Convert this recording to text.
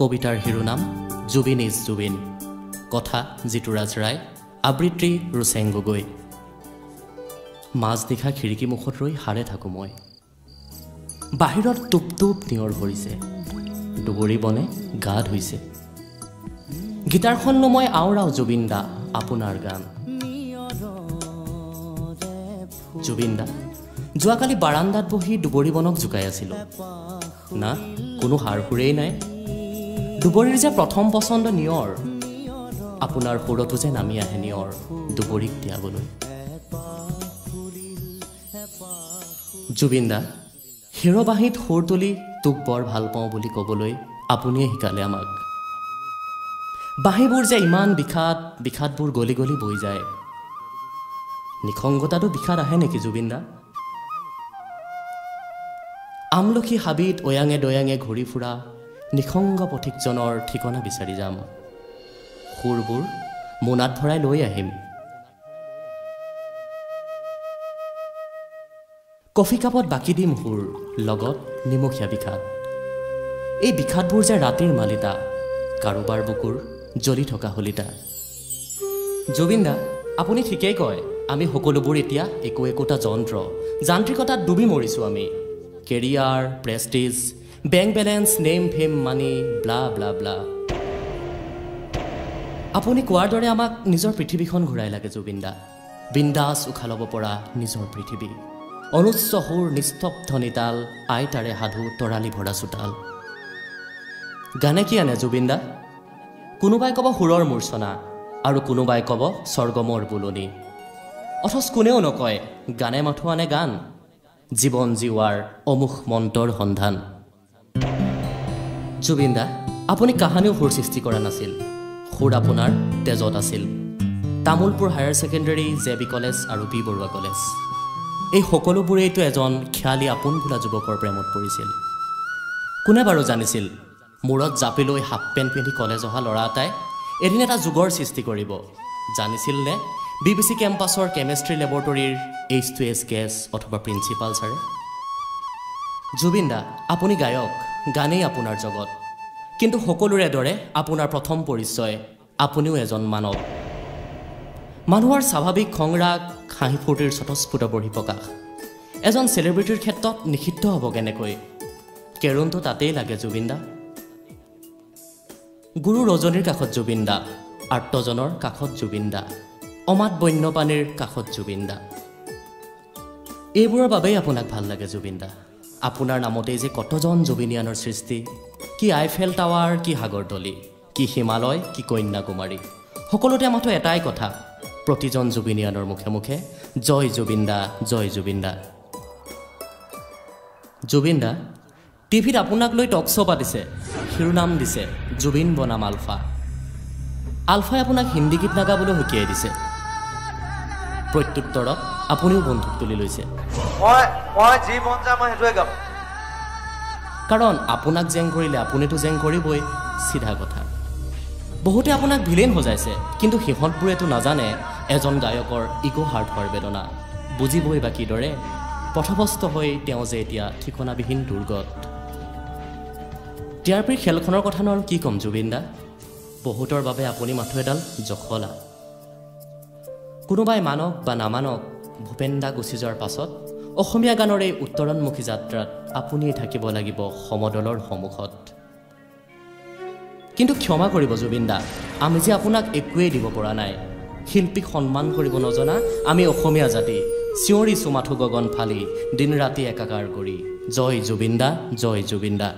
কবিতাৰ শিৰোনাম জুবিন ইজ জুবিন, কথা জিতুৰাজ ৰায়, আবৃত্তি ৰুচেং গগৈ। মাজ নিশা খিৰিকী মুখত ৰৈ হাৰে থাকোঁ মই। বাহিৰত টোপ টোপ নিয়ৰ ভৰিছে, দুবৰি বনে গা ধুইছে। গীটাৰখন নমই আওৰাও জুবিন দা আপোনাৰ গান। জুবিন দা, যোৱাকালি বাৰান্দাত বহি দুবৰি বনক জোকাই আছিলোঁ। না, কোনো সাৰ সুৰেই নাই। দুবৰিৰ যে প্ৰথম পচন্দ নিয়ৰ, আপোনাৰ সুৰতো যে নামি আহে নিয়ৰ দুবৰিক ত্যাগলৈ। জুবিন দা, হিৰবাঁহীত সুৰ তুলি তোক বৰ ভাল পাওঁ বুলি ক'বলৈ আপুনিয়ে শিকালে আমাক। বাঁহীবোৰ যে ইমান বিষাদ, বিষাদবোৰ গলি গলি বৈ যায়। নিসংগতাটো বিষাদ আহে নেকি জুবিন দা? আমলখি হাবিত অয়াঙে দয়াঙে ঘূৰি ফুৰা নিসংগ পথিকজনৰ ঠিকনা বিচাৰি যাম। সুৰবোৰ মোনাত ভৰাই লৈ আহিম। কফি কাপত বাকি দিম সুৰ, লগত নিমখীয়া বিষাদ। এই বিষাদবোৰ যে ৰাতিৰ মালিতা, কাৰোবাৰ বুকুৰ জ্বলি থকা হলিতা। জুবিন দা, আপুনি ঠিকেই কয়, আমি সকলোবোৰ এতিয়া একো একোটা যন্ত্ৰ, যান্ত্ৰিকতাত ডুবি মৰিছোঁ আমি। Career, prestige, bank balance, name fame, money, blah blah blah. আপুনি কোৱাৰ দৰে আমাক নিজৰ পৃথিৱীখন ঘূৰাই লাগে জুবিন দা। বিন্দাছ উশাহ ল'ব পৰা নিজৰ পৃথিৱী। অনুচ্চ সুৰ, নিস্তব্ধ নিতাল, আইতাৰে সাধু, তৰালি ভৰা চোতাল। গানে কি আনে জুবিন দা? কোনোবাই ক'ব সুৰৰ মূৰ্ছনা, আৰু কোনোবাই ক'ব স্বৰ্গমৰ বুলনি। অথচ কোনেও নকয় গানে মাথো আনে গান, জীৱন জীৱাৰ অমুখ মন্ত্ৰৰ সন্ধান। জুবিন দা, আপুনি কাহানিও সুৰ সৃষ্টি কৰা নাছিল। সুৰ আপোনাৰ তেজত আছিল। Tamulpur higher secondary, J B college আৰু বি বৰুৱা কলেজ, এই সকলোবোৰেইতো এজন খিয়ালী আপোন বোলা যুৱকৰ প্ৰেমত পৰিছিল। কোনে বাৰু জানিছিল মূৰত জাপি লৈ হাফ পেণ্ট পিন্ধি কলেজ অহা ল'ৰা এটাই এদিন এটা যুগৰ সৃষ্টি কৰিব? জানিছিল নে BBC কেম্পাছৰ কেমেষ্ট্ৰি লেবৰেটৰীৰ H2S গেছ অথবা প্ৰিন্সিপাল ছাৰে? জুবিন দা, আপুনি গায়ক, গানেই আপোনাৰ জগত। কিন্তু সকলোৰে দৰে আপোনাৰ প্ৰথম পৰিচয়, আপুনিও এজন মানৱ। মানুহৰ স্বাভাৱিক খংৰাগ, হাঁহি ফূৰ্তিৰ স্বতঃস্ফূৰ্ত বহিঃপ্ৰকাশ এজন চেলিব্ৰিটিৰ ক্ষেত্ৰত নিষিদ্ধ হ'ব কেনেকৈ? কেৰুণটো তাতেই লাগে জুবিন দা। গুৰু ৰজনীৰ কাষত জুবিন দা, আৰ্তজনৰ কাষত জুবিন দা, অমাত বন্যপাণীৰ কাষত জুবিন দা। এইবোৰৰ বাবেই আপোনাক ভাল লাগে জুবিন দা। আপোনাৰ নামতেই যে কতজন জুবিনিয়ানৰ সৃষ্টি। কি আইফেল টাৱাৰ, কি সাগৰতলী, কি হিমালয়, কি কন্যাকুমাৰী, সকলোতে মাথো এটাই কথা, প্ৰতিজন জুবিনিয়ানৰ মুখে মুখে জয় জুবিন দা, জয় জুবিন দা। জুবিন দা, টিভিত আপোনাক লৈ টক শ্ব' পাতিছে, শিৰোনাম দিছে জুবিন বনাম আলফা। আলফাই আপোনাক হিন্দী গীত নাগাবলৈ সকীয়াই দিছে। প্ৰত্যুত্তৰত আপুনিও বন্ধুক তুলি লৈছে। কাৰণ আপোনাক জেং কৰিলে আপুনিতো জেং কৰিবই, চিধা কথা। বহুতে আপোনাক ভিলেন সজাইছে, কিন্তু সিহঁতবোৰেতো নাজানে এজন গায়কৰ ইগ' হাৰ্ট হোৱাৰ বেদনা। বুজিবই বা কিদৰে পথভ্ৰষ্ট হৈ তেওঁ যে এতিয়া ঠিকনাবিহীন দুৰ্গত। TRPৰ খেলখনৰ কথানো আৰু কি ক'ম জুবিন দা? বহুতৰ বাবে আপুনি মাথো এডাল জখলা। কোনোবাই মানক বা নামানক, ভূপেন দা গুচি যোৱাৰ পাছত অসমীয়া গানৰ এই উত্তৰণমুখী যাত্ৰাত আপুনিয়ে থাকিব লাগিব সমদলৰ সন্মুখত। কিন্তু ক্ষমা কৰিব জুবিন দা, আমি যে আপোনাক একোৱেই দিব পৰা নাই। শিল্পীক সন্মান কৰিব নজনা আমি অসমীয়া জাতি, চিঞৰিছোঁ মাথো গগন ফালি, দিন ৰাতি একাকাৰ কৰি। জয় জুবিন দা, জয় জুবিন দা।